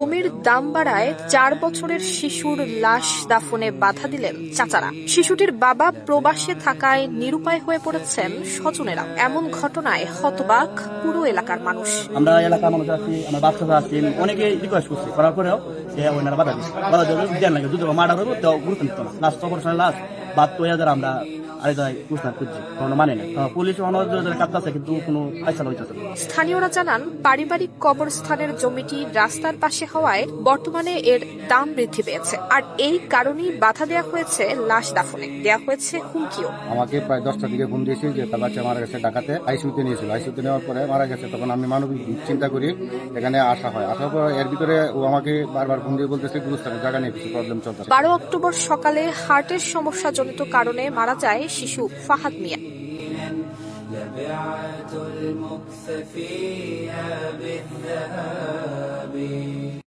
জমির দাম বাড়ায় ৪ বছরের শিশুর লাশ দাফনে বাধা দিলেন চাচারা। শিশুটির বাবা প্রবাসে থাকায় নিরুপায় হয়ে পড়েছেন স্বজনেরা। এমন ঘটনায় হতবাক পুরো এলাকার মানুষ। আমরা এলাকার মানুষ আছি, আমার বাচ্চারা আছি, অনেকে রিকোয়েস্ট করছি, করার পরেও ওনারা বাধা দিচ্ছে। বাধা দেওয়া দেন লাগে, যদি মার্ডার হইব তো গুরুত্ব নিত না। লাস্ট অপারেশনের লাস্ট বাদ তো আমরা স্থানীয়রা জানান, পারিবারিক কবরস্থানের জমিটি রাস্তার পাশে হওয়ায় বর্তমানে এর দাম বৃদ্ধি পেয়েছে। আর এই কারণেই বাধা দেওয়া হয়েছে লাশ দাফনে, দেওয়া হয়েছে হুমকিও। আমাকে প্রায় 10টার দিকে ফোন দিয়েছিল যে তার বাচ্চা মারা গেছে, ঢাকাতে আইসিইউতে নিয়েছিল। আইসিইউতে নেওয়ার পরে মারা গেছে। তখন আমি মানবিক চিন্তা করি, এখানে আসা হয়। আসার পর এর ভিতরে ও আমাকে বারবার ফোন দিয়ে বলতেছে গুরুস্থানের জায়গা নিয়ে কিছু প্রবলেম চলছে। 12 অক্টোবর সকালে হার্টের সমস্যাজনিত কারণে মারা যায় শিশু ফাহাদ মিয়া।